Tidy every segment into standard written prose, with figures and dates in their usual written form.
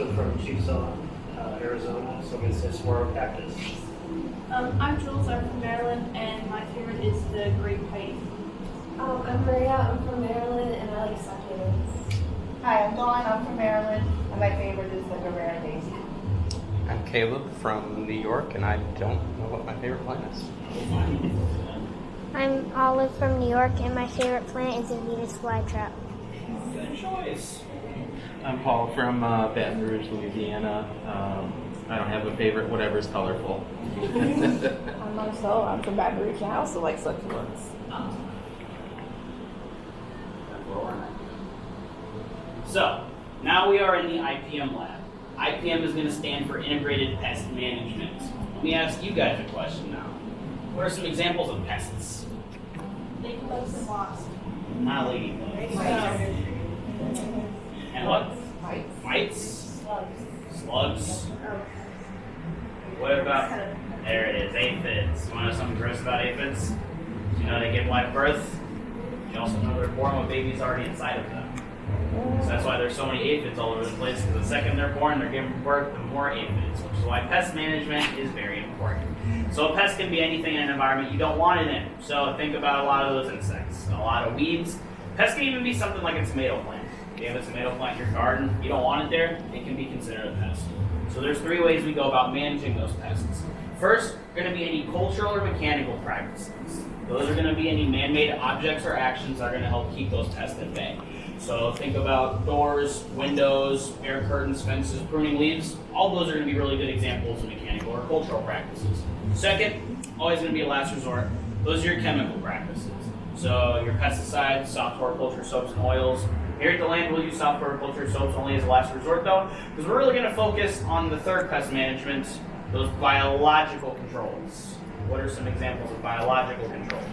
Austin from Tucson, Arizona, so it's a saguaro cactus. I'm Jules, I'm from Maryland, and my favorite is the grape height. I'm Maria, I'm from Maryland, and I like succulents. Hi, I'm Dawn, I'm from Maryland, and my favorite is the Guerrero Daisy. I'm Caleb from New York, and I don't know what my favorite plant is. I'm Olive from New York, and my favorite plant is a Venus flytrap. Good choice. I'm Paul from Baton Rouge, Louisiana. I don't have a favorite, whatever's colorful. I'm Marcel, I'm from Baton Rouge, and I also like succulents. So, now we are in the IPM lab. IPM is going to stand for Integrated Pest Management. Let me ask you guys a question now. What are some examples of pests? Ladybugs and wasps. Not ladybugs. And what? Mites? Slugs. What about, there it is, aphids. You want to know something gross about aphids? Do you know they give live birth? You also know they're born with babies already inside of them. So that's why there's so many aphids all over the place, because the second they're born, they're giving birth to more aphids, which is why pest management is very important. So a pest can be anything in an environment you don't want it in. So think about a lot of those insects, a lot of weeds. Pests can even be something like a tomato plant. If you have a tomato plant in your garden, you don't want it there, it can be considered a pest. So there's 3 ways we go about managing those pests. First, going to be any cultural or mechanical practices. Those are going to be any man-made objects or actions that are going to help keep those pests at bay. So think about doors, windows, air curtains, fences, pruning leaves. All those are going to be really good examples of mechanical or cultural practices. Second, always going to be a last resort. Those are your chemical practices. So your pesticides, soft horticulture soaps and oils. Here at the Land, we'll use soft horticulture soaps only as a last resort though, because we're really going to focus on the third pest management, those biological controls. What are some examples of biological controls?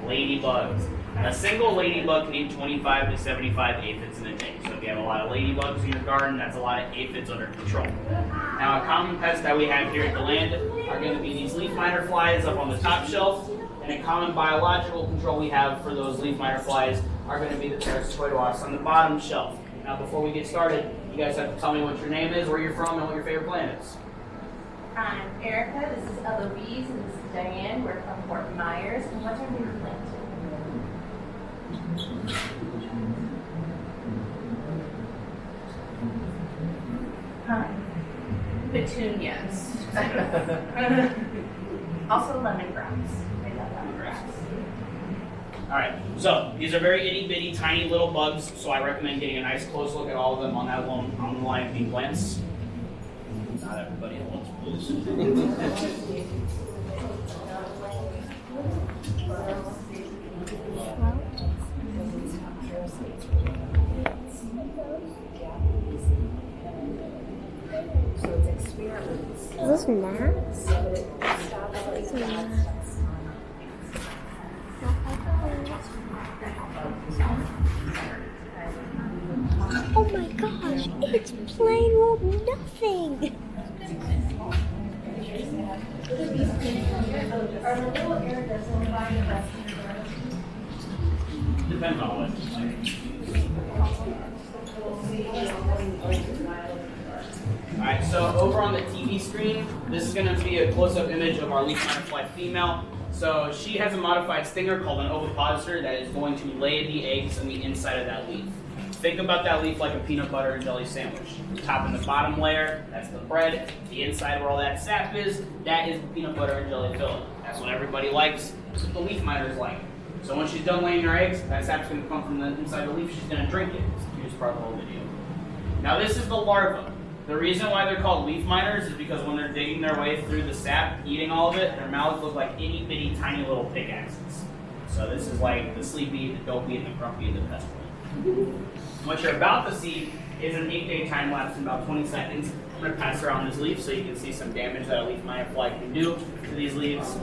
Ladybugs. A single ladybug can eat 25 to 75 aphids in a day. So if you have a lot of ladybugs in your garden, that's a lot of aphids under control. Now a common pest that we have here at the Land are going to be these leaf miner flies up on the top shelf. And a common biological control we have for those leaf miner flies are going to be the parasitoid wasps on the bottom shelf. Now before we get started, you guys have to tell me what your name is, where you're from, and what your favorite plant is. I'm Erica, this is Eloise, and this is Diane. We're from Fort Myers, and what's our favorite plant? Petunias. Also lemongrass. I love lemongrass. Alright, so these are very itty bitty tiny little bugs, so I recommend getting a nice close look at all of them on that on the line of pink plants. Not everybody at once, please. Is this gnats? Oh my gosh, it's plain old nothing! Depends on what. Alright, so over on the TV screen, this is going to be a close-up image of our leaf miner fly female. So she has a modified stinger called an ovipositor that is going to lay the eggs in the inside of that leaf. Think about that leaf like a peanut butter and jelly sandwich. The top and the bottom layer, that's the bread. The inside where all that sap is, that is the peanut butter and jelly filling. That's what everybody likes. That's what the leaf miners like. So when she's done laying her eggs, that sap's going to come from the inside of the leaf. She's going to drink it. It's the cutest part of the whole video. Now this is the larva. The reason why they're called leaf miners is because when they're digging their way through the sap, eating all of it, their mouths look like itty bitty tiny little pickaxes. So this is like the sleepy, the dopey, and the grumpy, and the pestilent. What you're about to see is an 8-day time lapse in about 20 seconds. I'm going to pass around this leaf so you can see some damage that a leaf miner fly can do to these leaves.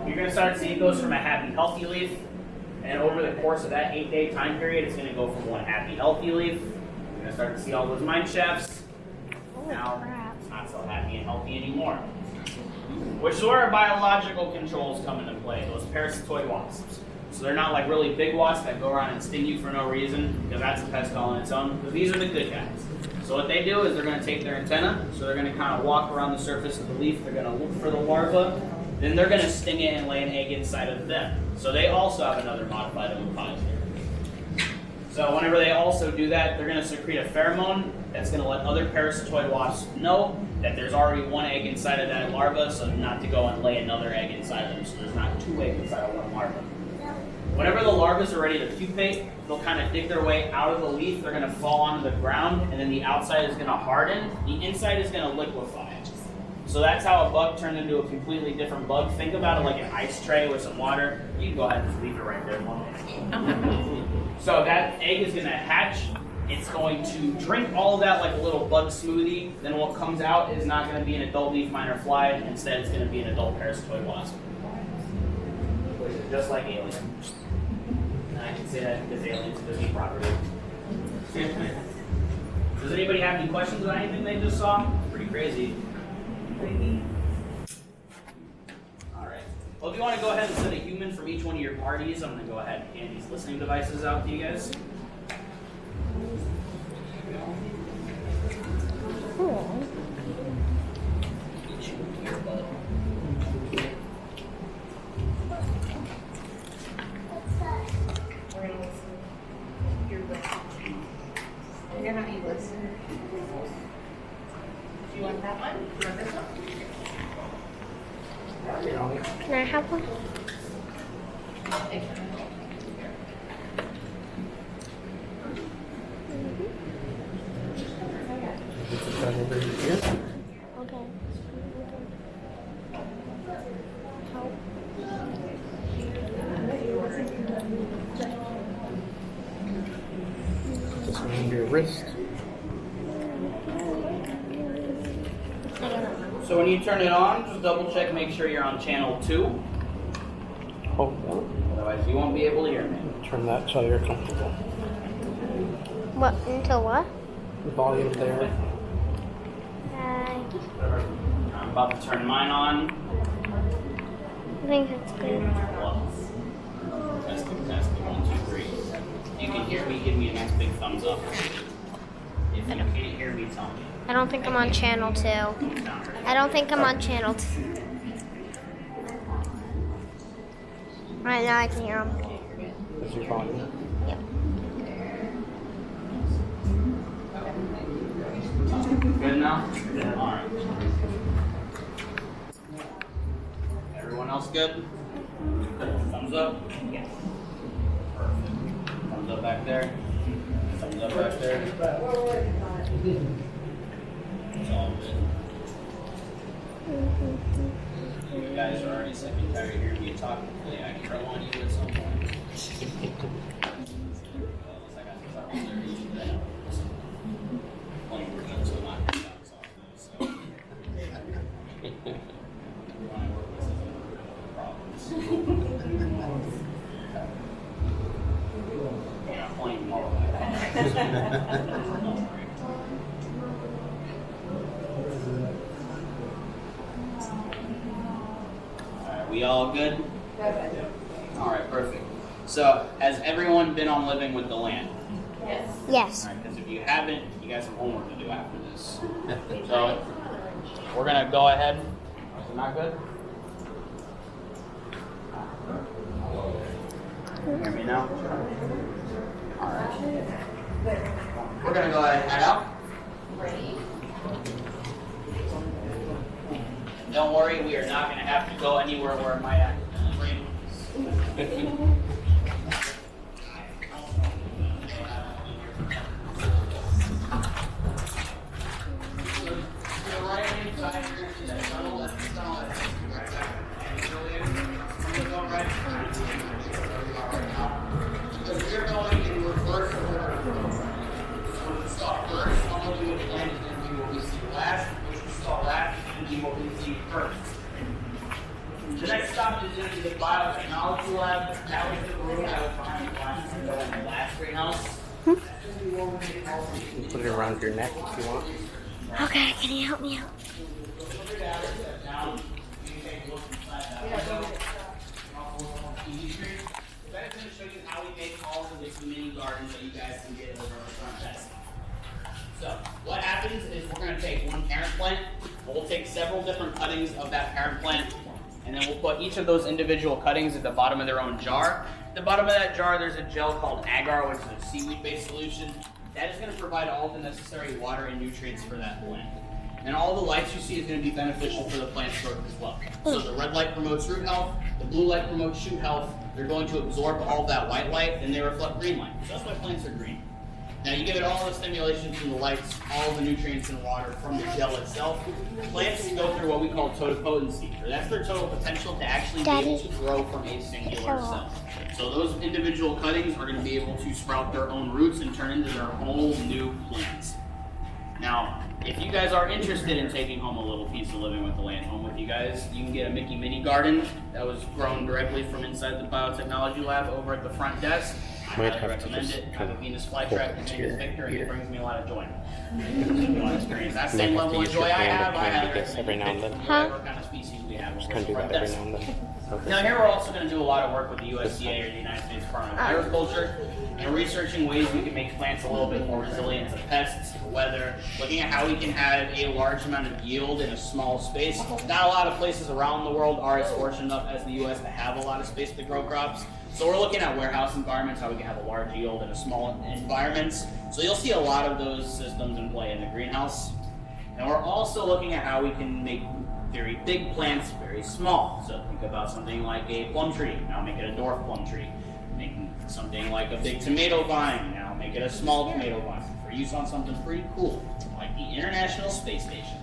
You're going to start to see it goes from a happy, healthy leaf, and over the course of that 8-day time period, it's going to go from one happy, healthy leaf. You're going to start to see all those mine shafts. Now, it's not so happy and healthy anymore. Which is where our biological controls come into play, those parasitoid wasps. So they're not like really big wasps that go around and sting you for no reason, because that's a pest all on its own. But these are the good guys. So what they do is they're going to take their antenna, so they're going to kind of walk around the surface of the leaf, they're going to look for the larva, then they're going to sting it and lay an egg inside of them. So they also have another modified ovipositor. So whenever they also do that, they're going to secrete a pheromone that's going to let other parasitoid wasps know that there's already one egg inside of that larva, so not to go and lay another egg inside of them, so there's not two eggs inside of one larva. Whenever the larvae are ready to pupate, they'll kind of dig their way out of the leaf, they're going to fall onto the ground, and then the outside is going to harden, the inside is going to liquefy. So that's how a bug turned into a completely different bug. Think about it like an ice tray with some water. You can go ahead and just leave it right there. So that egg is going to hatch. It's going to drink all of that like a little bug smoothie. Then what comes out is not going to be an adult leaf miner fly. Instead, it's going to be an adult parasitoid wasp. Which is just like alien. And I can say that because aliens do property. Does anybody have any questions about anything they just saw? Pretty crazy. Alright. Well, if you want to go ahead and set a human from each one of your parties, I'm going to go ahead and hand these listening devices out to you guys. Cool. We're gonna listen. You're listening. You're gonna be listening. Do you want that one? Do you want this one? Can I have one? Okay. Just around your wrist. So when you turn it on, just double check, make sure you're on channel 2. Hold on. Otherwise, you won't be able to hear me. Turn that so you're comfortable. What? Until what? The volume there. I'm about to turn mine on. I think that's good. Testing, 1, 2, 3. If you can hear me, give me a nice big thumbs up. If you can't hear me, tell me. I don't think I'm on channel 2. I don't think I'm on channel 2. Right now I can hear them. That's your volume. Yep. Good enough? Alright. Everyone else good? Thumbs up? Yes. Perfect. Thumbs up back there. Thumbs up back there. It's all good. You guys are already sick and tired of hearing me talk. Hopefully I can roll on you at some point. I got the thumbs there. You should then. Well, we're done, so knock your socks off though, so. When I work with problems. Yeah, plenty more like that. Alright, we all good? Alright, perfect. So, has everyone been on Living with the Land? Yes. Alright, because if you haven't, you guys have homework to do after this. So, we're going to go ahead. Is it not good? Hear me now? Alright. We're going to go ahead and head out. And don't worry, we are not going to have to go anywhere where it might accidentally rain. The next stop is going to be the biotechnology lab. That was the room that was behind the glass window in the last greenhouse. You can put it around your neck if you want. Okay, can you help me out? That is going to show you how we make all of this mini gardens that you guys can get over on the front desk. So what happens is we're going to take one parent plant, we'll take several different cuttings of that parent plant, and then we'll put each of those individual cuttings at the bottom of their own jar. At the bottom of that jar, there's a gel called agar, which is a seaweed-based solution. That is going to provide all the necessary water and nutrients for that plant. And all the lights you see is going to be beneficial for the plant's growth as well. So the red light promotes root health, the blue light promotes shoot health. They're going to absorb all that white light, and they reflect green light. So that's why plants are green. Now you give it all the stimulation from the lights, all the nutrients and water from the gel itself. Plants go through what we call totipotency, or that's their total potential to actually be able to grow from a singular cell. So those individual cuttings are going to be able to sprout their own roots and turn into their whole new plants. Now, if you guys are interested in taking home a little piece of living with the land home with you guys, you can get a Mickey Mini garden that was grown directly from inside the biotechnology lab over at the front desk. I Might highly have to recommend just it. I have kind a of Venus flytrap hold and it name is here, Victor, and it here. brings me a lot of joy. You want to experience that same Might have to level of use your joy I hand have. up I kind highly of guess every recommend now and then. whatever kind of species we have over Just at kind the of do front that every desk. now and then. Okay. Now here we're also going to do a lot of work with the USDA or the United States Department of Agriculture and researching ways we can make plants a little bit more resilient to pests, to weather, looking at how we can have a large amount of yield in a small space. Not a lot of places around the world are as fortunate enough as the US to have a lot of space to grow crops. So we're looking at warehouse environments, how we can have a large yield in a small environments. So you'll see a lot of those systems in play in the greenhouse. And we're also looking at how we can make very big plants very small. So think about something like a plum tree. Now make it a dwarf plum tree. Making something like a big tomato vine. Now make it a small tomato vine for use on something pretty cool, like the International Space Station.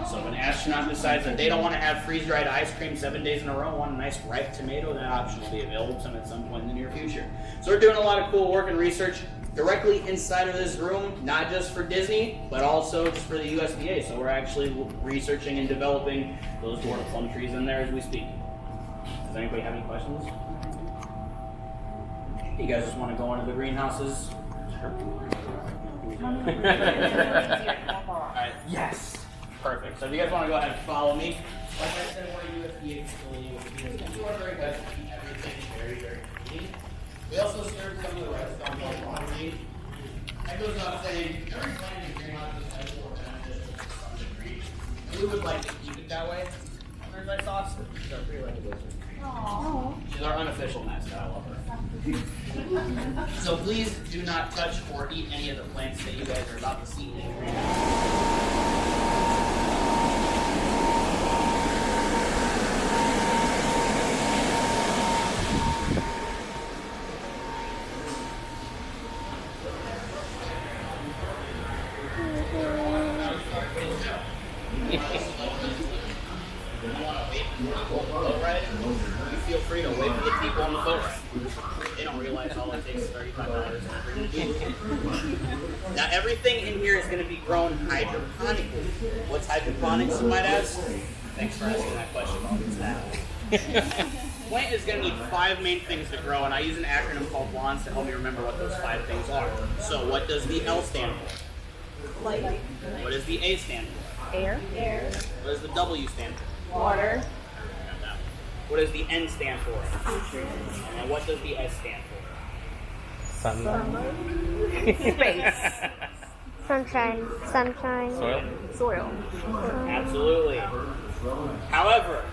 So if an astronaut decides that they don't want to have freeze-dried ice cream 7 days in a row, want a nice ripe tomato, that option will be available to them at some point in the near future. So we're doing a lot of cool work and research directly inside of this room, not just for Disney, but also just for the USDA. So we're actually researching and developing those dwarf plum trees in there as we speak. Does anybody have any questions? You guys just want to go into the greenhouses? Alright. Yes. Perfect. So if you guys want to go ahead and follow me, like I said, we're a USDA facility with the you are very good to keep everything very, very clean. We also serve some of the restaurants on property. That goes without saying, every plant in the greenhouse is edible or beneficial to some degree. And we would like to keep it that way. There's my sauce. She's our pre-elected wizard. She's our unofficial mascot. I love her. So please do not touch or eat any of the plants that you guys are about to see in the greenhouse. You feel free to wait for the people on the boat ride. They don't realize all it takes is $35 Now everything in here is going to be grown hydroponically. What's hydroponics, you might ask? Thanks for asking that question. Plant is going to need 5 main things to grow, and I use an acronym called WANS to help me remember what those 5 things are. So what does the L stand for? Light. What does the A stand for? Air. What does the W stand for? Water. What does the N stand for? And what does the S stand for? Sun. Space. Sunshine. Soil. Soil. Absolutely. However,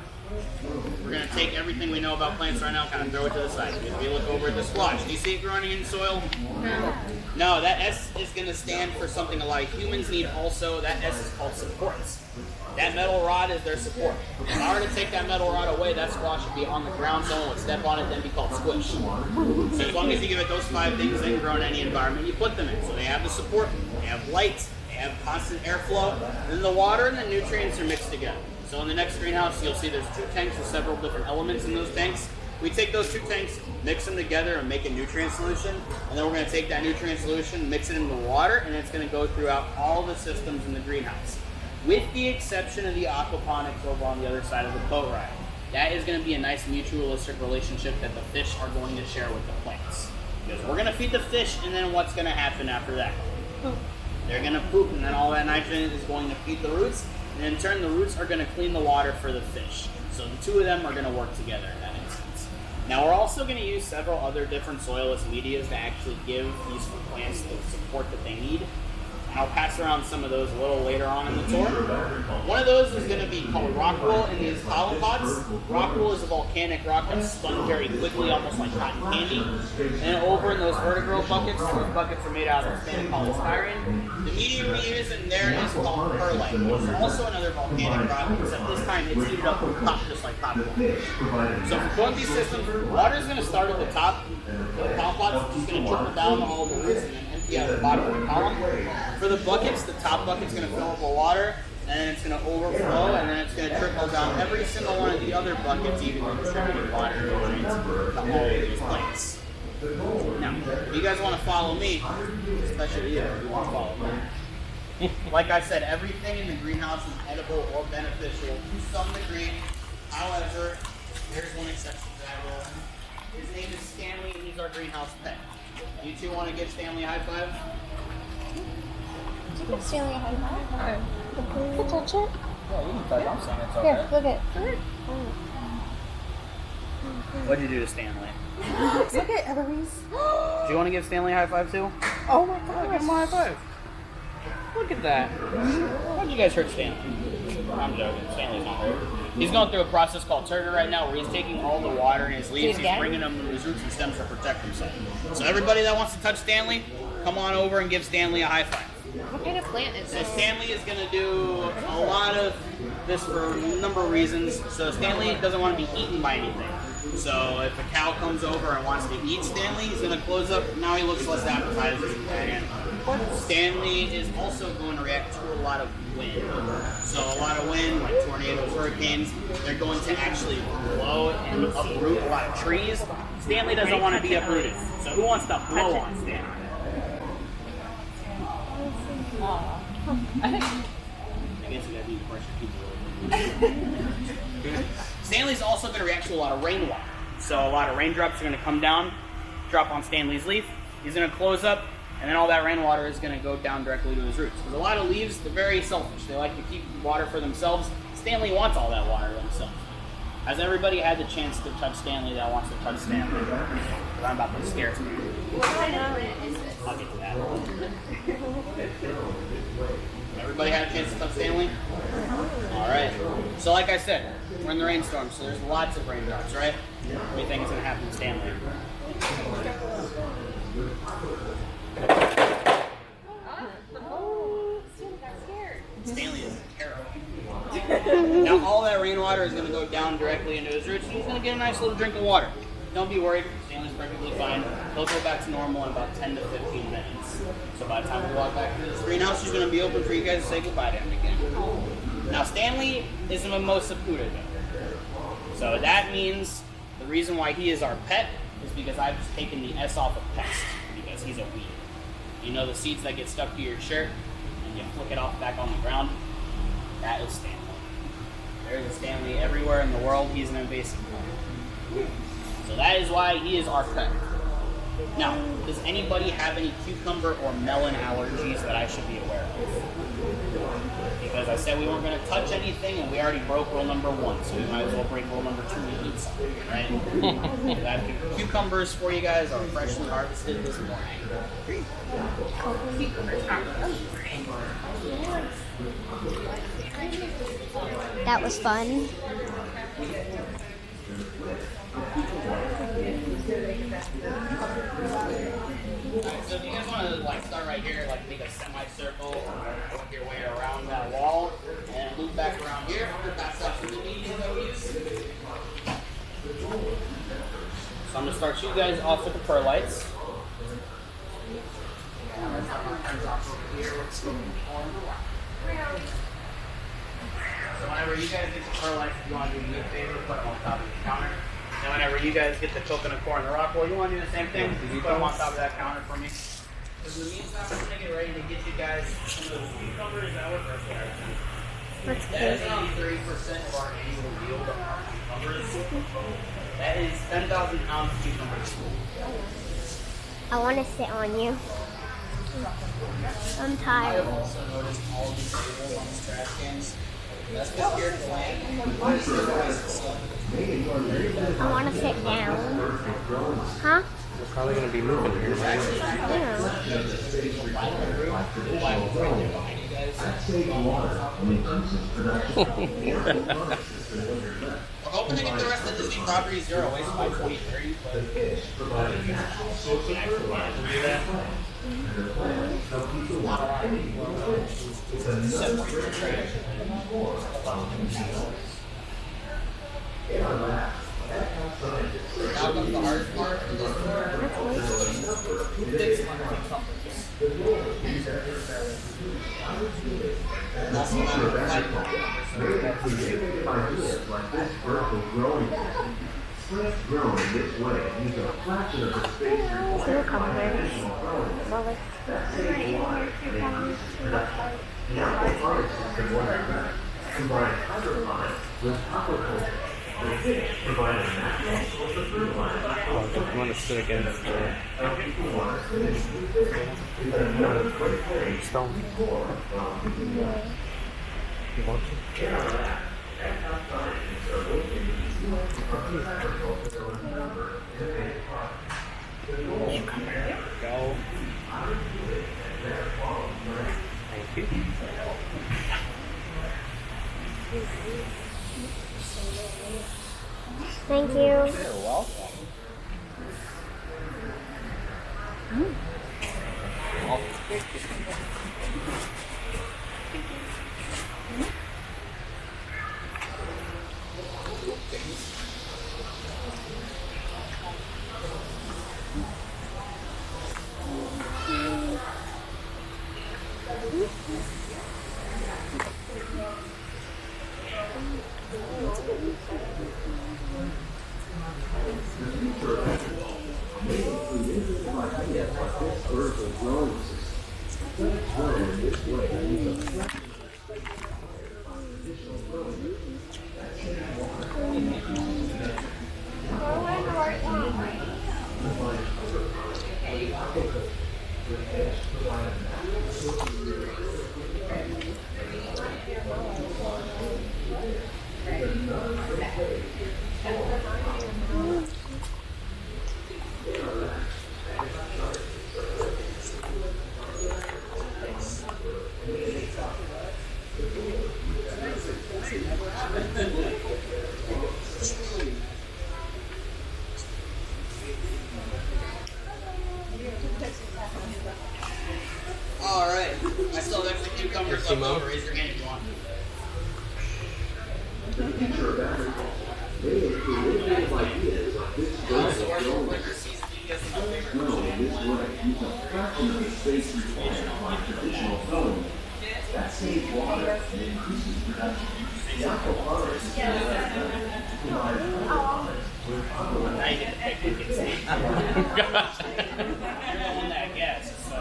we're going to take everything we know about plants right now and kind of throw it to the side. If we look over at the squash, do you see it growing in soil? No. No, that S is going to stand for something a lot of humans need also. That S is called supports. That metal rod is their support. In order to take that metal rod away, that squash would be on the ground, someone would step on it, then be called squish. So as long as you give it those 5 things, they can grow in any environment you put them in. So they have the support, they have light, they have constant airflow, and then the water and the nutrients are mixed together. So in the next greenhouse, you'll see there's 2 tanks with several different elements in those tanks. We take those 2 tanks, mix them together, and make a nutrient solution. And then we're going to take that nutrient solution, mix it into water, and it's going to go throughout all the systems in the greenhouse. With the exception of the aquaponics over on the other side of the boat ride. That is going to be a nice mutualistic relationship that the fish are going to share with the plants. Because we're going to feed the fish, and then what's going to happen after that? They're going to poop, and then all that nitrogen is going to feed the roots, and in turn the roots are going to clean the water for the fish. So the 2 of them are going to work together in that instance. Now we're also going to use several other different soilless medias to actually give these plants the support that they need. I'll pass around some of those a little later on in the tour. One of those is going to be called rock wool in these column pots. Rock wool is a volcanic rock that's spun very quickly, almost like cotton candy. And over in those vertical buckets, those buckets are made out of standard polystyrene. The medium we use in there is called perlite. It's also another volcanic rock, except this time it's heated up and popped just like popcorn. So for both these systems, water is going to start at the top of the column pots. It's going to trickle down all the roots and then empty out the bottom of the column. For the buckets, the top bucket's going to fill up with water, and then it's going to overflow, and then it's going to trickle down every single one of the other buckets, evenly distributed water drains to all of these plants. Now, if you guys want to follow me, especially you, if you want to follow me. Like I said, everything in the greenhouse is edible or beneficial to some degree. However, there's one exception to that rule. His name is Stanley, and he's our greenhouse pet. You two want to give Stanley a high five? Stanley, high five. You can touch it. Yeah, you can touch it. I'm saying it's okay. Here, look at it. What'd you do to Stanley? Look at Eloise. Do you want to give Stanley a high five too? Oh my Give him a high five. Look at that. Why'd you guys hurt Stanley? I'm joking. Stanley's not hurt. He's going through a process called turgor right now where he's taking all the water in his leaves, he's bringing them to his roots and stems to protect himself. So everybody that wants to touch Stanley, come on over and give Stanley a high five. What kind of plant is So this? Stanley is going to do a lot of this for a number of reasons. So Stanley doesn't want to be eaten by anything. So if a cow comes over and wants to eat Stanley, he's going to close up. Now he looks less appetizing. And Stanley is also going to react to a lot of wind. So a lot of wind, like tornadoes, hurricanes, they're going to actually blow and uproot a lot of trees. Stanley doesn't want to be uprooted. So who wants to blow on Stanley? I guess you guys need to brush your teeth. Stanley's also going to react to a lot of rainwater. So a lot of raindrops are going to come down, drop on Stanley's leaf. He's going to close up, and then all that rainwater is going to go down directly to his roots. Because a lot of leaves, they're very selfish. They like to keep water for themselves. Stanley wants all that water to himself. Has everybody had the chance to touch Stanley that wants to touch Stanley? Because I'm about to scare Stanley. What kind of plant is this? I'll get to that. Everybody had a chance to touch Stanley? Alright. So like I said, we're in the rainstorm, so there's lots of raindrops, right? What do you think is going to happen to Stanley? Oh, Stanley got scared. Stanley is terrible. Now all that rainwater is going to go down directly into his roots, and he's going to get a nice little drink of water. Don't be worried, Stanley's perfectly fine. He'll go back to normal in about 10 to 15 minutes. So by the time we walk back to this greenhouse, she's going to be open for you guys to say goodbye to him again. Now Stanley is a mimosa puda. So that means the reason why he is our pet is because I've just taken the S off of pest, because he's a weed. You know the seeds that get stuck to your shirt and you flick it off back on the ground? That is Stanley. There's a Stanley everywhere in the world. He's an invasive plant. So that is why he is our pet. Now, does anybody have any cucumber or melon allergies that I should be aware of? Because I said we weren't going to touch anything, and we already broke rule number 1, so we might as well break rule number 2 and eat something, right? I have cucumbers for you guys, are freshly harvested this morning. That was fun. Alright, so if you guys want to start right here, make a semicircle, work your way around that wall, and loop back around here, pass out some medium that we use. So I'm going to start you guys off with the perlites. So whenever you guys get the perlites, if you want to do me a favor, put them on top of the counter. And whenever you guys get the coconut core and the rock wool, you want to do the same thing? You put them on top of that counter for me. Because in the meantime, I'm going to get ready to get you guys some of those cucumbers that we're fertilizing. That is 83% of our annual yield of our cucumbers. That is 10,000 pounds of cucumbers. I want to sit on you. I'm I tired. have also noticed all these labels on these trash cans. That's because here at the land, what is the price of selling I want to sit down. Huh? We're probably going to be moving here. Yeah. We're hoping to get the rest of the Disney property zero waste by 2030, but now comes the hardest part of this tour. Who thinks money companies? That's the matter of Cucumbers. Well, like, Oh, do you want to sit against the stone? You want to? Go. Thank you. thank you. You're welcome. All right. I still have extra cucumbers left over. Raise your hand if you want. Also, our little winter season, you guys are my Now you get to pick who gets stage. You're the one that guessed, so.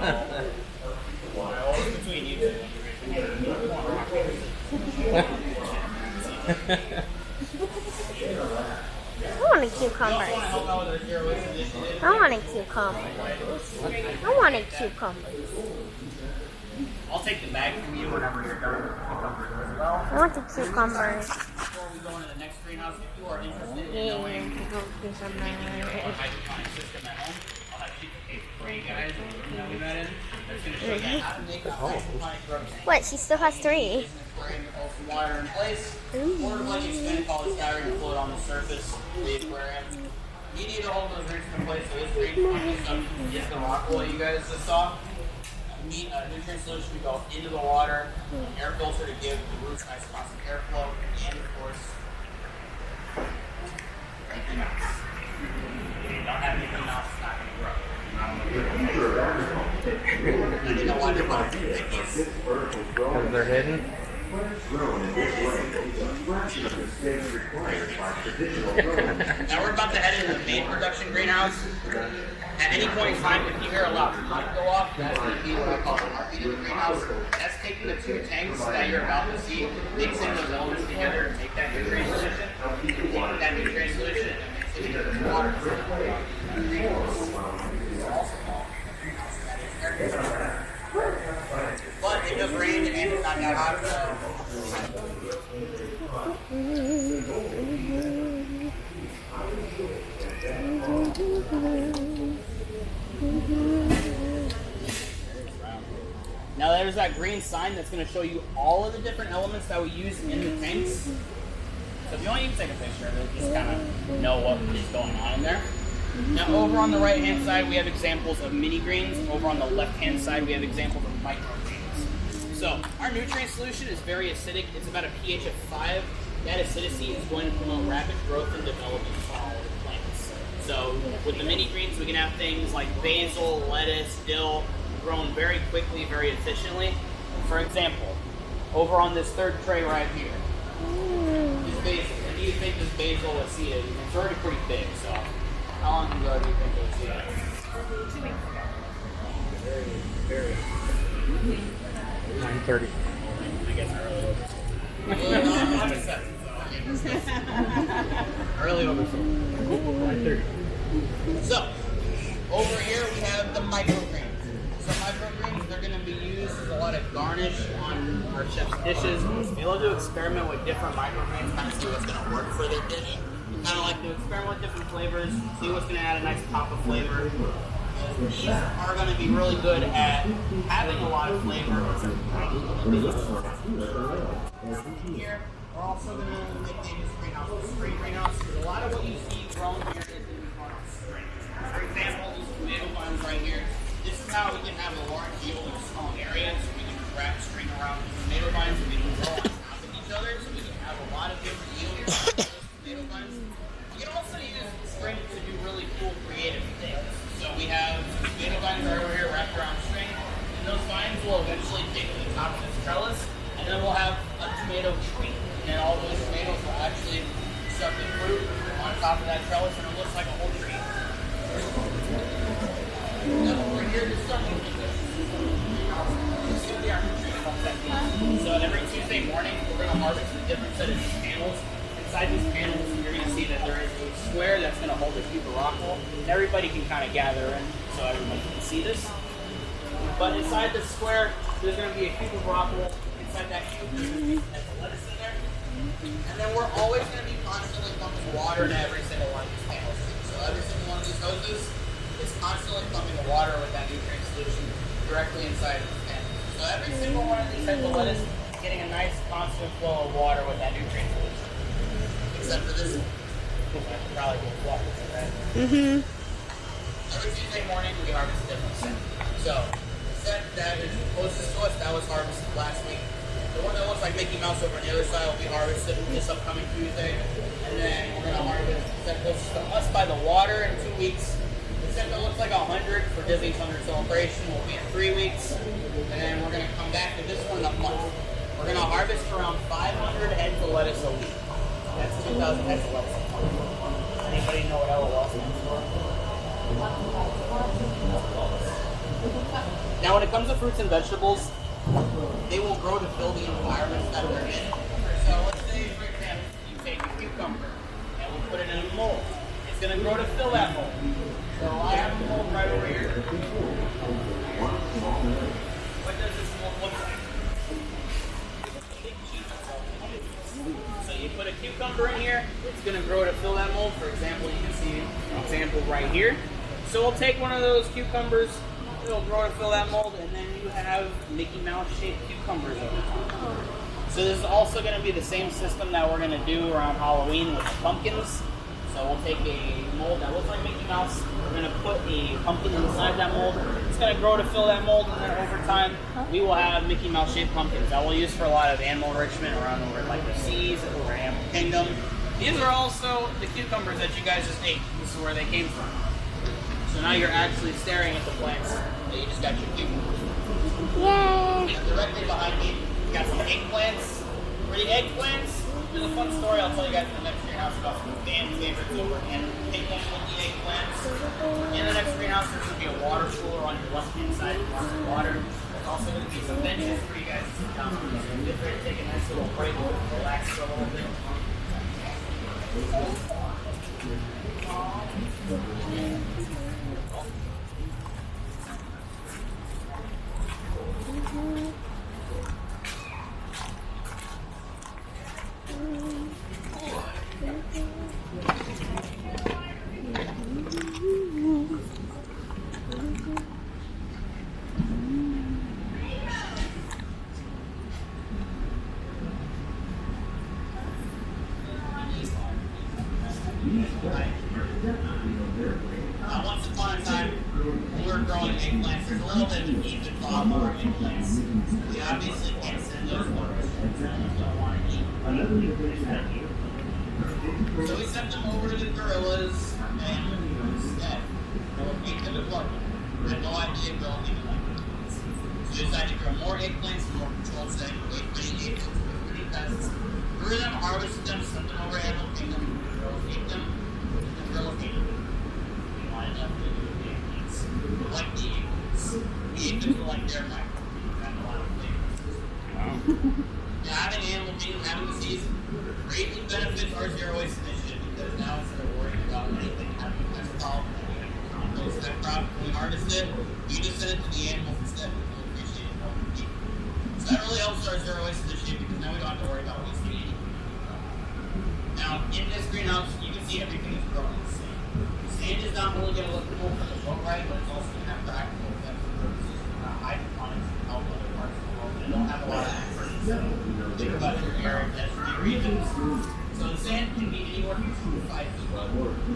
Well, it's between you two. I want a cucumber. I want a cucumber. I want a cucumber. I'll take the bag from you whenever you're done with the cucumbers as well. I want the cucumbers. Before we go into the next greenhouse, if you are interested in Yeah, knowing do our hydroponic system at home, I'll have duplicate for you guys and email that in. That's going to show you how to make a hydroponic grow tank. What? She still has 3. Aquarium to hold some water in place, or to let you spin polystyrene and float on the surface of the aquarium. You need to hold those roots in place so this green stuff is the rock wool you guys just saw. Nutrient solution to go into the water, air filter to give the roots nice constant airflow, and of course, anything else. If you don't have anything else, it's not going to grow. I didn't know why they're running these. Because they're hidden. Now we're about to head into the main production greenhouse. At any point in time, if you hear a loud pump go off, that's going to be what I call an heartbeat in the greenhouse. That's taking the 2 tanks that you're about to see, mixing those elements together to make that nutrient solution. Taking that nutrient solution and mixing it into water. But it does rain and it's not that hot, so there's that green sign that's going to show you all of the different elements that we use in the tanks. So if you want, you can take a picture of it, just kind of know what is going on in there. Now over on the right hand side we have examples of mini greens. Over on the left hand side we have examples of microgreens. So our nutrient solution is very acidic. It's about a pH of 5. That acidity is going to promote rapid growth and development for all of the plants. So with the mini greens we can have things like basil, lettuce, dill grown very quickly, very efficiently. For example, over on this third tray right here, this basil. When do you think this basil was seeded? It's already pretty big, so how long ago do you think it was seeded? 2 weeks ago. Very. 9:30. I guess early oversold. Early oversold. 9:30. So, over here we have the microgreens. So microgreens, they're going to be used as a lot of garnish on our chef's dishes. They love to experiment with different microgreens, kind of see what's going to work for their dish. Kind of like to experiment with different flavors, see what's going to add a nice pop of flavor. These are going to be really good at having a lot of flavor. Here, we're also going to make these greenhouses, spring greenhouse, because a lot of what you see grown here is going to be grown on string. For example, these tomato vines right here. This is how we can have a large yield in a small area, so we can wrap string around the tomato vines and we can grow on top of each other, so we can have a lot of different yields on those tomato vines. We can also use string to do really cool creative things. So we have tomato vines right over here wrapped around string, and those vines will eventually take to the top of this trellis, and then we'll have a tomato tree. And all those tomatoes will actually start to fruit on top of that trellis, and it looks like a whole tree. Now over here, this is our nutrient. This is going to be our nutrient pump technique. So every Tuesday morning, we're going to harvest a different set of these panels. Inside these panels, you're going to see that there is a square that's going to hold a cube of rock wool. And everybody can kind of gather in so everybody can see this. But inside the square, there's going to be a cube of rock wool. Inside that cube, there's going to be some lettuce in there. And then we're always going to be constantly pumping water into every single one of these panels. So every single one of these hoses is constantly pumping the water with that nutrient solution directly inside of this panel. So every single one of these types of lettuce is getting a nice constant flow of water with that nutrient solution. Except for this, I probably will walk with it, right? Every Tuesday morning we harvest a different set. So the set that is closest to us, that was harvested last week. The one that looks like Mickey Mouse over on the other side will be harvested this upcoming Tuesday. And then we're going to harvest the set closest to us by the water in 2 weeks. The set that looks like 100 for Disney's 100 celebration will be in 3 weeks. And then we're going to come back to this one in a month. We're going to harvest around 500 heads of lettuce a week. That's 2,000 heads of lettuce a month. Anybody know what LOL stands for? Now when it comes to fruits and vegetables, they will grow to fill the environments that they're in. So let's say, for example, you take a cucumber and we'll put it in a mold. It's going to grow to fill that mold. So I have the mold right over here. What does this mold look like? So you put a cucumber in here, it's going to grow to fill that mold. For example, you can see an example right here. So we'll take one of those cucumbers, it'll grow to fill that mold, and then you have Mickey Mouse shaped cucumbers over top. So this is also going to be the same system that we're going to do around Halloween with the pumpkins. So we'll take a mold that looks like Mickey Mouse, we're going to put a pumpkin inside that mold, it's going to grow to fill that mold, and then over time we will have Mickey Mouse shaped pumpkins that we'll use for a lot of animal enrichment around over like the seas, over Animal Kingdom. These are also the cucumbers that you guys just ate. This is where they came from. So now you're actually staring at the plants that you just got your cucumbers. Yay! And directly behind me, we got some eggplants. For the eggplants, there's a fun story I'll tell you guys in the next greenhouse about some fan favorites over in England with the eggplants. In the next greenhouse, there's going to be a water cooler on your left-hand side with lots of water. There's also going to be some benches for you guys to sit down on. So get ready to take a nice little break, relax for a little bit. when we're growing eggplants, there's a little bit of heat to thaw our eggplants. We obviously can't send those photos to the don't want to eat. So we sent them over to the gorillas, and instead, they'll eat them apart. I had no idea they'll even like it. So we decided to grow more eggplants and more controlled setting, wait for the aphids, wait for the pests. Grew them, harvested them, sent them over to Animal Kingdom, the gorillas ate them, and the gorillas ate them. We wanted them to do the eggplants. We like the eggplants. We ate them for like their microbes. Got a lot of flavors. Now, having Animal Kingdom, having the season, greatly benefits our Zero Waste initiative because now instead of worrying about anything having a pest problem, compost that crop when we harvest it, we just send it to the animals instead. We appreciate it helping people. So that really helps our Zero Waste initiative because now we don't have to worry about wasting anything. Now, in this greenhouse, you can see everything is growing the same. Sand is not only going to look cool for the boat ride, but it's also going to have practical effects for purposes hydroponics and help other parts of the world that don't have a lot of access. So, think about your arid desert regions. So the sand can be anywhere from 2 to 5 feet low.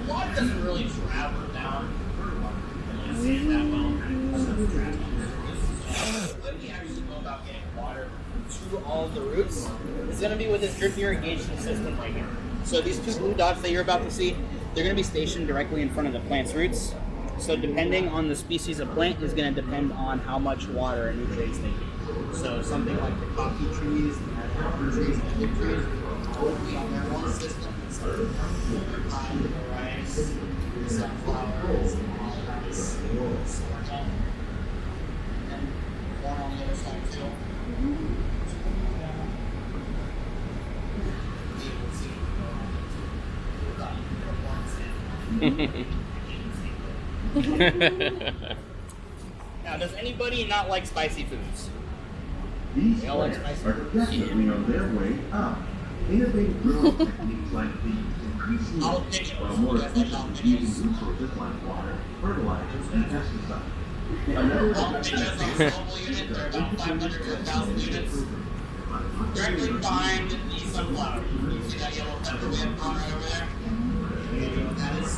Water doesn't really travel down the sand that well. When we actually go about getting water to all of the roots, it's going to be with this drip irrigation system right here. So these 2 blue dots that you're about to see, they're going to be stationed directly in front of the plant's roots. So depending on the species of plant is going to depend on how much water and nutrients they need. So something like the coffee trees, the apple trees, and the fig trees, will be on their own system. So pine, rice, sunflowers, rice, sorghum, and corn on the other side too. Now, does anybody not like spicy foods? These We all like plants spicy are foods. definitely on their way up. Innovative growing techniques like these increase yield, while more efficiently using resources like water, fertilizers, and pesticides. Another All the videos on the mobile unit, they're about 500 to 1,000 units. Directly behind the sunflower. You see that yellow pepper we have growing right over there? You know what that is?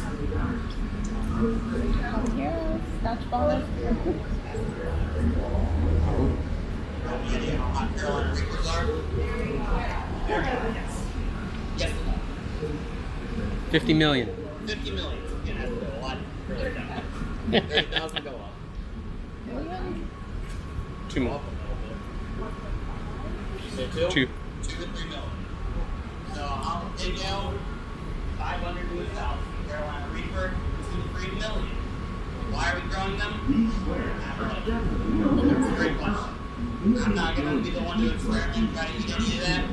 Yeah, Scotch bonnet. Any idea how hot Carolina Reapers are? Yes or no? 50 million. 50 million. Again, that's a lot further down. 30,000 go up. 2 more. So 2? 2. 2 to 3 million. So I'll take out 500 to 1,000. Carolina Reaper, 2 to 3 million. Why are we growing them? These plants are definitely on their That's a way great up. question. I'm not going to be the one to experiment and try to eat any of that.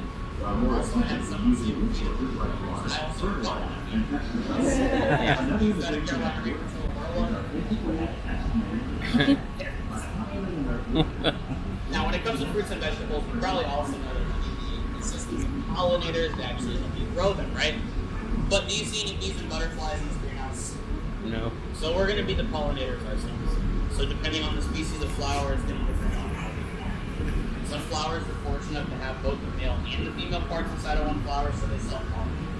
While more Also, I had efficiently some using resources like water, I also don't fertilizer, want and pesticides. Another Is that a innovation Carolina Reaper to a werewolf? Now, when it comes to fruits and vegetables, you probably also know that you need the assistance of pollinators to actually help you grow them, right? But do you see any bees and butterflies in this greenhouse? No. So we're going to be the pollinators ourselves. So depending on the species of flower, it's going to depend on how we farm. Some flowers are fortunate enough to have both the male and the female parts inside of one flower, so they self-pollinate.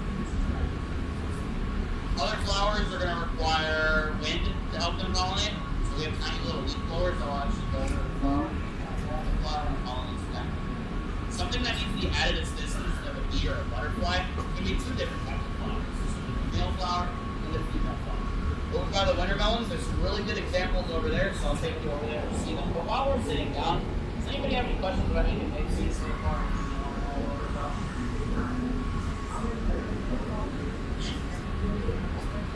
Other flowers are going to require wind to help them pollinate. So we have tiny little leaf blowers that will actually go over the flower, and pollinate them. Something that needs to be added as this instead of a bee or a butterfly can be 2 different types of flowers. The male flower and the female flower. Over by the winter melons, there's some really good examples over there, so I'll take you over there to see them. But while we're sitting down, does anybody have any questions about anything they've seen so far?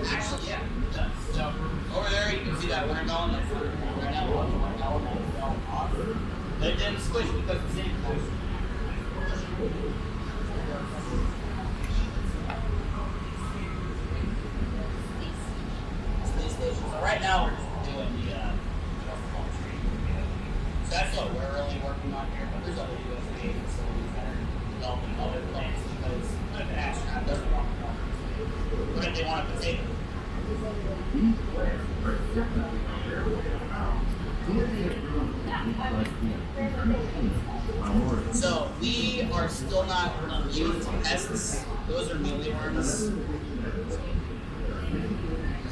Actually, yeah, it does. So over there, you can see that watermelon that's right now. Watch the watermelon that fell off. But it didn't squish because the sand was So right now we're just doing the tree. So that's what we're really working on here, but there's other USDA facilities that are developing other plants because if an astronaut doesn't want to go, what if they want a potato? These plants are definitely on their way up. Innovative growing techniques like these increase yield, while more efficiently So we are still not immune to pests. Those are mealyworms.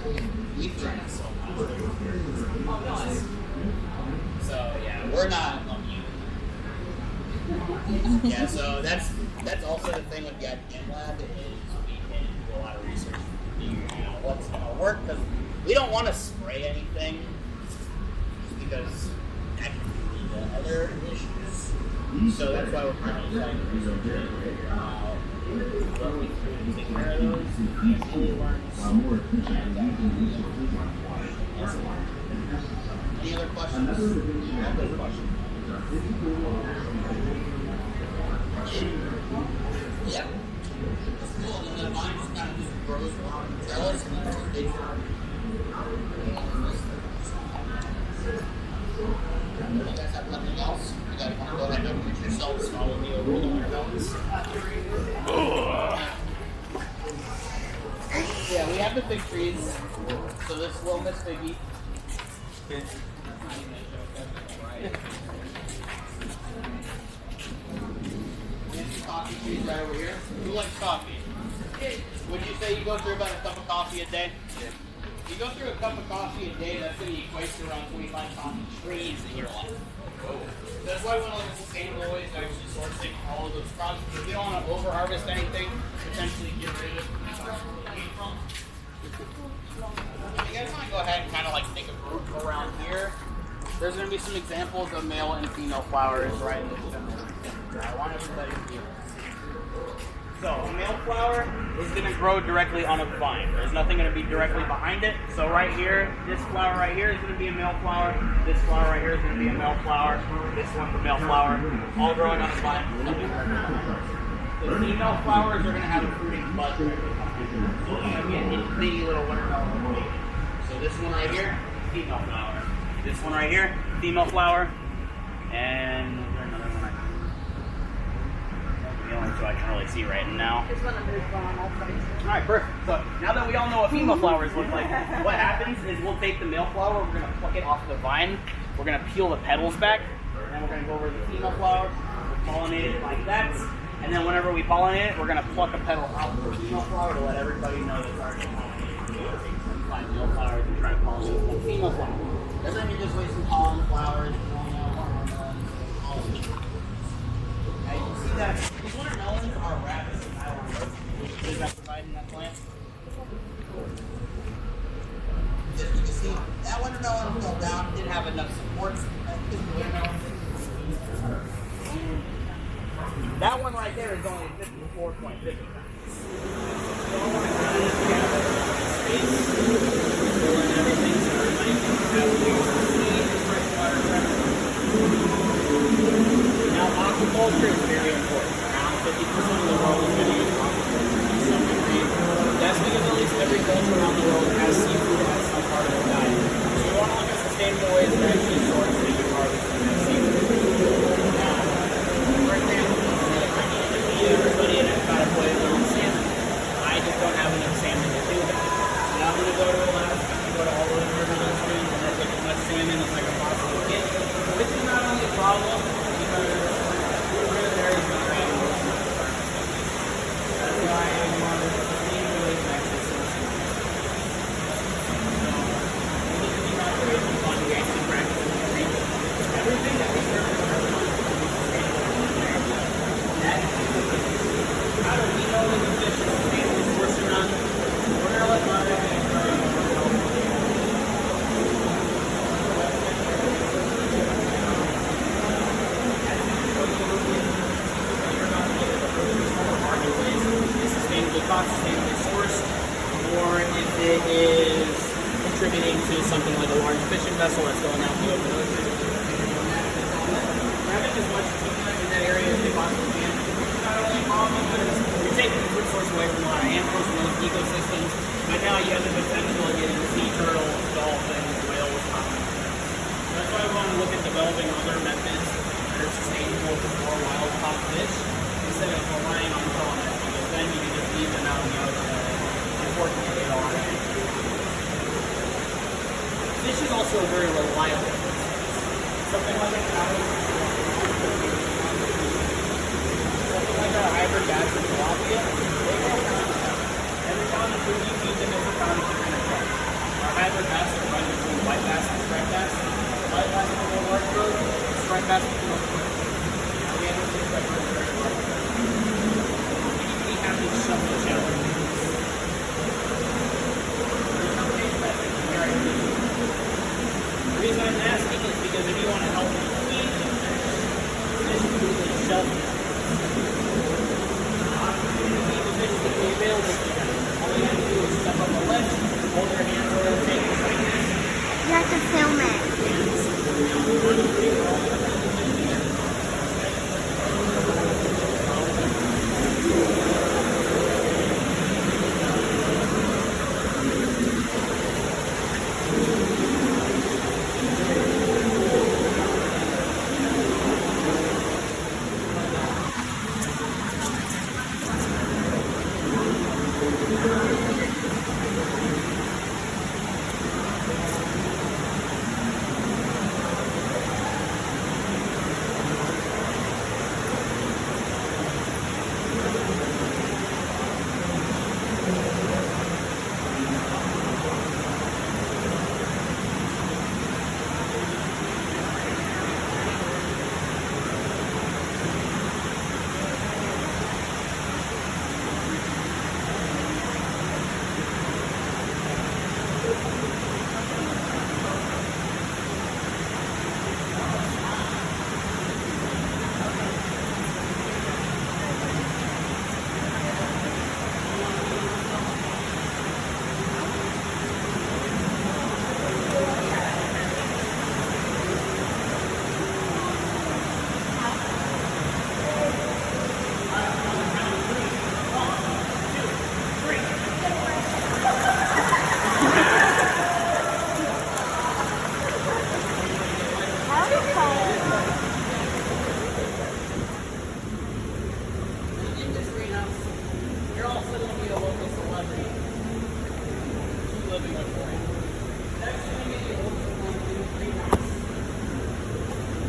So yeah, we're not. Yeah, so that's also the thing with the IPM lab is we can do a lot of research to figure out what's going to work because we don't want to spray anything just because that can lead to other issues. So that's why we're kind of trying to figure out what we can take care of those. More efficiently using resources like water, fertilizer, and pesticides. Any other questions? Another question is our physical Yeah. Cool. And then mine just kind of just grows around the trellis and then they You guys have nothing else? You guys want to go ahead and put yourselves and all of the over the watermelons? Yeah, we have the fig trees. So this little Miss Figgy. Coffee trees right over here. Who likes coffee? Would you say you go through about a cup of coffee a day? Yeah. If you go through a cup of coffee a day, that's going to equate to around 25 coffee trees in your life. That's why we want to look at sustainable ways to actually sourcing all of those crops. Because we don't want to over-harvest anything, potentially get rid of weed from. You guys want to go ahead and kind of like take a group around here. There's going to be some examples of male and female flowers right in the center. I want everybody to be able to see. So a male flower is going to grow directly on a vine. There's nothing going to be directly behind it. So right here, this flower right here is going to be a male flower. This flower right here is going to be a male flower. This one's a male flower. All growing on a vine. The female flowers are going to have a fruiting bud directly behind it. So it's going to be a bitty little watermelon. So this one right here, female flower. This one right here, female flower. And is there another one the only two I can really see right now. Alright, perfect. So now that we all know what female flowers look like, what happens is we'll take the male flower, we're going to pluck it off of the vine, we're going to peel the petals back, and then we're going to go over to the female flower, we'll pollinate it like that, and then whenever we pollinate it, we're going to pluck a petal out of the female flower to let everybody know that it's already pollinated. So we'll take some five male flowers and try to pollinate one female flower. Doesn't mean just waste some pollen flowers, now you can see that these watermelons are wrapped in nylon rope, which is providing that plant. As you can see, that watermelon fell down, didn't have enough support. That one right there is only 54.50 pounds. So I want to ground it together in space, filling everything so everybody can have clean, fresh water. Now, aquaculture is very important. Around 50% of the world is going to use aquaculture to some degree. That's because at least every culture around the world has seafood as some part of their diet. So we want to look at sustainable ways to actually source and harvest that seafood. Now, for example, I need to feed everybody an Epcot plate on salmon. I just don't have enough salmon to do that. So now I'm going to go to Alaska, go to all those rivers and streams, and there's like as much salmon as I can possibly get. Which is not only a problem, because we're going to vary from animals. That's why I want to sustainable ways to actually source it. So, we need to be operating on the ways to practice and treat everything that we serve in our life. How do we know that the fish is sustainable source or not? We're going to let Monica explain more about it. Sustainably caught, sustainably sourced, or if it is contributing to something like a large fishing vessel that's going out the open ocean. Grabbing as much in that area as they possibly can. Not only a problem because you're taking the food source away from a lot of animals and those ecosystems, but now you have the potential of getting sea turtles, dolphins, whales, that's why we want to look at developing other methods that are sustainable for wild caught fish instead of relying on pollinators, because then you can just leave them out in the ocean and unfortunately they don't have any. Fish is also a very reliable food source. Something like a hybrid batch of tilapia, they grow nonstop. Every pound of food you feed them is a pound of chicken and eggs. hybrid bass are run between white bass and striped bass. White bass is a little more growth, striped bass is a little more. We have to striped bass very well. We have to shuffle the channel. The reason I'm asking is because if you want to help me feed the fish, this is the shelf. Feed the fish that be available to you. All you have to do is step up a ledge, hold your hand or take it like this. You have to film it.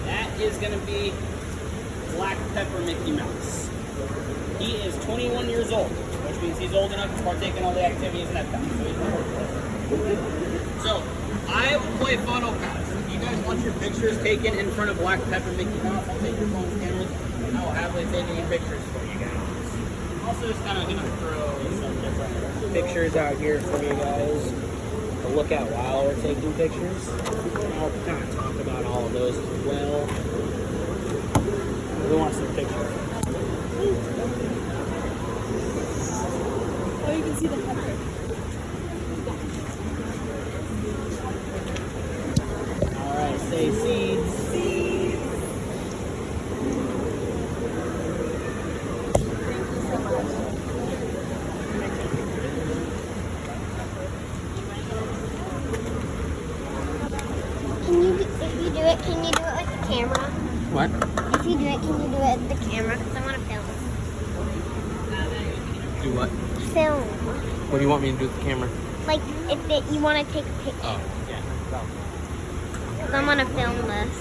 That is going to be Black Pepper Mickey Mouse. He is 21 years old, which means he's old enough to partake in all the activities in Epcot. So I will play photo pass. If you guys want your pictures taken in front of Black Pepper Mickey Mouse, I'll take your phone cameras. I will happily take any pictures for you guys. Also, just kind of going to throw some different pictures out here for you guys to look at while we're taking pictures. I'll kind of talk about all of those as well. Who wants some pictures? Oh, you can see the pepper. All right, say seeds. Seeds. If you do it, can you do it with the camera? What? If you do it, can you do it with the camera? Because I want to film. Do what? Film. What do you want me to do with the camera? Like, you want to take a picture. Oh, yeah. Because I want to film this.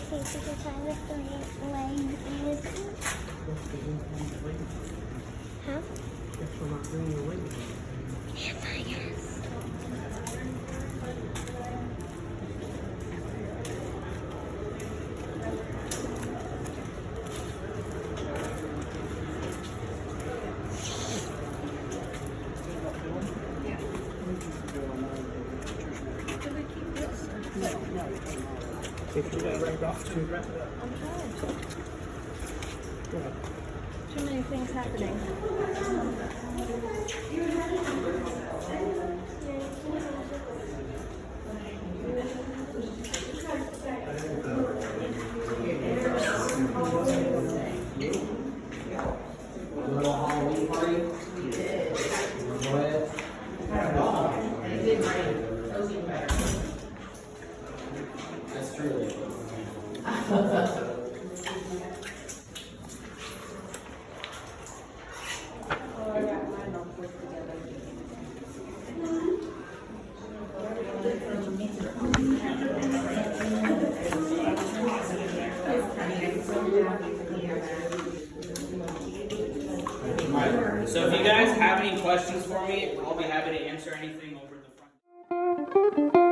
see if we can find the three-legged vehicle. Huh? Yes, I guess. Too many things happening. So if you guys have any questions for me, I'll be happy to answer anything over the front.